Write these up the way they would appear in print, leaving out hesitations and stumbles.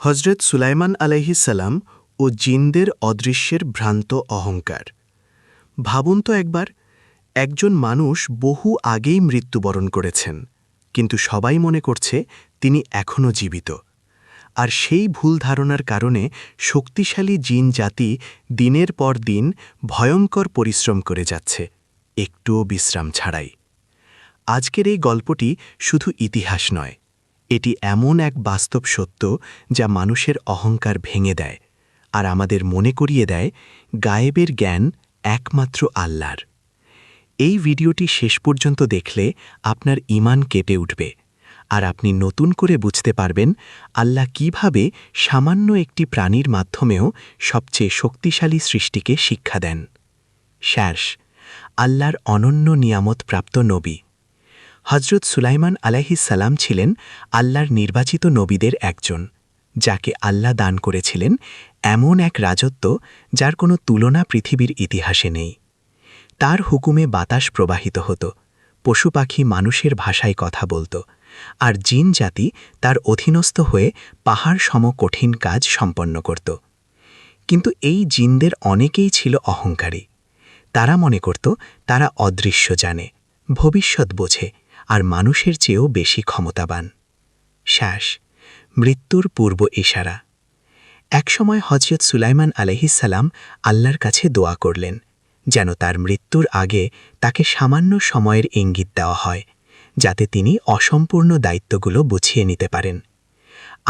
হজরত সুলাইমান আলাইহিসসালাম ও জিনদের অদৃশ্যের ভ্রান্ত অহংকার। ভাবুন তো একবার, একজন মানুষ বহু আগেই মৃত্যুবরণ করেছেন, কিন্তু সবাই মনে করছে তিনি এখনও জীবিত। আর সেই ভুল ধারণার কারণে শক্তিশালী জিন জাতি দিনের পর দিন ভয়ঙ্কর পরিশ্রম করে যাচ্ছে, একটুও বিশ্রাম ছাড়াই। আজকের এই গল্পটি শুধু ইতিহাস নয়, এটি এমন এক বাস্তব সত্য যা মানুষের অহংকার ভেঙে দেয় আর আমাদের মনে করিয়ে দেয় গায়েবের জ্ঞান একমাত্র আল্লাহর। এই ভিডিওটি শেষ পর্যন্ত দেখলে আপনার ঈমান কেঁপে উঠবে, আর আপনি নতুন করে বুঝতে পারবেন আল্লাহ কিভাবে সামান্য একটি প্রাণীর মাধ্যমেও সবচেয়ে শক্তিশালী সৃষ্টিকে শিক্ষা দেন। শেষ, আল্লাহর অনন্য নিয়ামতপ্রাপ্ত নবী হজরত সুলাইমান আলাইহিসসালাম ছিলেন আল্লাহর নির্বাচিত নবীদের একজন, যাকে আল্লাহ দান করেছিলেন এমন এক রাজত্ব যার কোনো তুলনা পৃথিবীর ইতিহাসে নেই। তার হুকুমে বাতাস প্রবাহিত হতো, পশু পাখি মানুষের ভাষায় কথা বলত, আর জিন জাতি তার অধীনস্থ হয়ে পাহাড় সম কঠিন কাজ সম্পন্ন করত। কিন্তু এই জিনদের অনেকেই ছিল অহংকারী। তারা মনে করত তারা অদৃশ্য জানে, ভবিষ্যৎ বোঝে, আর মানুষের চেয়েও বেশি ক্ষমতাবান। শেষ, মৃত্যুর পূর্ব ইশারা। একসময় হজরত সুলাইমান আলাইহিসসালাম আল্লাহর কাছে দোয়া করলেন, যেন তার মৃত্যুর আগে তাকে সামান্য সময়ের ইঙ্গিত দেওয়া হয়, যাতে তিনি অসম্পূর্ণ দায়িত্বগুলো বুঝিয়ে নিতে পারেন।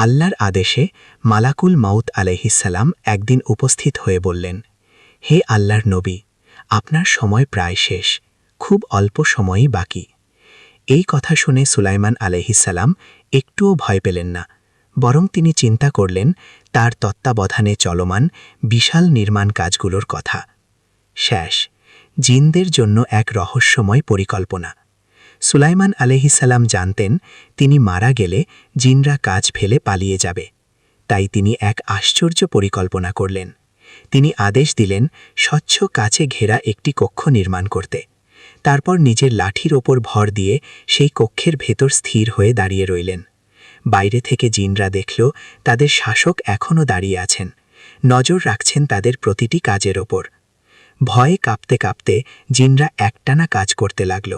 আল্লাহর আদেশে মালাকুল মাউত আলাইহিসসালাম একদিন উপস্থিত হয়ে বললেন, হে আল্লাহর নবী, আপনার সময় প্রায় শেষ, খুব অল্প সময়ই বাকি। এই কথা শুনে সুলাইমান আলাইহিসসালাম একটুও ভয় পেলেন না, বরং তিনি চিন্তা করলেন তার তত্ত্বাবধানে চলমান বিশাল নির্মাণ কাজগুলোর কথা। শেষ, জিনদের জন্য এক রহস্যময় পরিকল্পনা। সুলাইমান আলাইহিসসালাম জানতেন তিনি মারা গেলে জিনরা কাজ ফেলে পালিয়ে যাবে, তাই তিনি এক আশ্চর্য পরিকল্পনা করলেন। তিনি আদেশ দিলেন স্বচ্ছ কাচে ঘেরা একটি কক্ষ নির্মাণ করতে। তারপর নিজের লাঠির ওপর ভর দিয়ে সেই কক্ষের ভেতর স্থির হয়ে দাঁড়িয়ে রইলেন। বাইরে থেকে জিনরা দেখল তাদের শাসক এখনও দাঁড়িয়ে আছেন, নজর রাখছেন তাদের প্রতিটি কাজের ওপর। ভয়ে কাঁপতে কাঁপতে জিনরা একটানা কাজ করতে লাগল।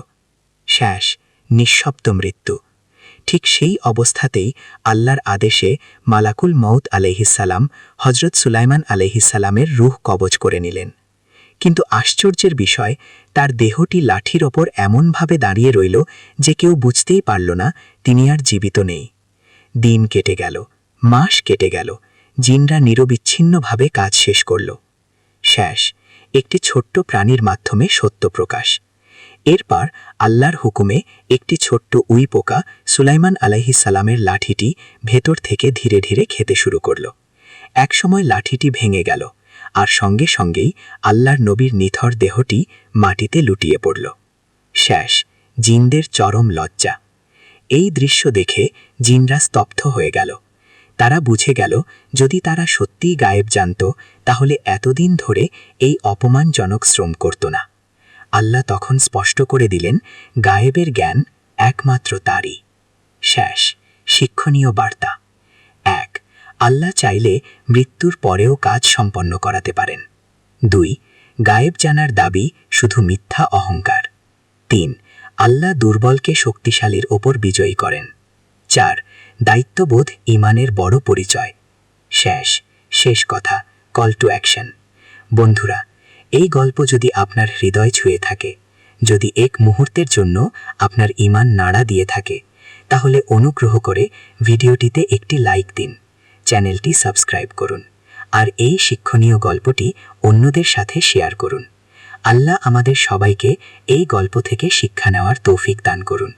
শেষ, নিঃশব্দ মৃত্যু। ঠিক সেই অবস্থাতেই আল্লাহর আদেশে মালাকুল মউত আলাইহিসসালাম হজরত সুলাইমান আলাইহিসসালামের রূহ কবজ করে নিলেন। কিন্তু আশ্চর্যের বিষয়, তার দেহটি লাঠির ওপর এমনভাবে দাঁড়িয়ে রইল যে কেউ বুঝতেই পারল না তিনি আর জীবিত নেই। দিন কেটে গেল, মাস কেটে গেল, জিনরা নিরবিচ্ছিন্নভাবে কাজ শেষ করল। শেষ, একটি ছোট্ট প্রাণীর মাধ্যমে সত্য প্রকাশ। এরপর আল্লাহর হুকুমে একটি ছোট্ট উই পোকা সুলাইমান আলাইহিসসালামের লাঠিটি ভেতর থেকে ধীরে ধীরে খেতে শুরু করল। একসময় লাঠিটি ভেঙে গেল, আর সঙ্গে সঙ্গেই আল্লাহর নবীর নিথর দেহটি মাটিতে লুটিয়ে পড়ল। শেষ, জিনদের চরম লজ্জা। এই দৃশ্য দেখে জিনরা স্তব্ধ হয়ে গেল। তারা বুঝে গেল যদি তারা সত্যিই গায়েব জানত, তাহলে এতদিন ধরে এই অপমানজনক শ্রম করত না। আল্লাহ তখন স্পষ্ট করে দিলেন গায়েবের জ্ঞান একমাত্র তারই। শেষ, শিক্ষণীয় বার্তা। 1. আল্লাহ চাইলে মৃত্যুর পরেও কাজ সম্পন্ন করাতে পারেন। 2. গায়েব জানার দাবি শুধু মিথ্যা অহংকার। 3. আল্লাহ দুর্বলকে শক্তিশালীর ওপর বিজয়ী করেন। 4. দায়িত্ববোধ ঈমানের বড় পরিচয়। শেষ কথা, কল টু অ্যাকশন। বন্ধুরা, এই গল্প যদি আপনার হৃদয় ছুঁয়ে থাকে, যদি এক মুহূর্তের জন্য আপনার ঈমান নাড়া দিয়ে থাকে, তাহলে অনুগ্রহ করে ভিডিওটিতে একটি লাইক দিন, চ্যানেলটি সাবস্ক্রাইব করুন, আর এই শিক্ষণীয় গল্পটি অন্যদের সাথে শেয়ার করুন। আল্লাহ আমাদের সবাইকে এই গল্প থেকে শিক্ষা নেওয়ার তৌফিক দান করুন।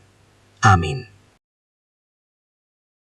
আমিন।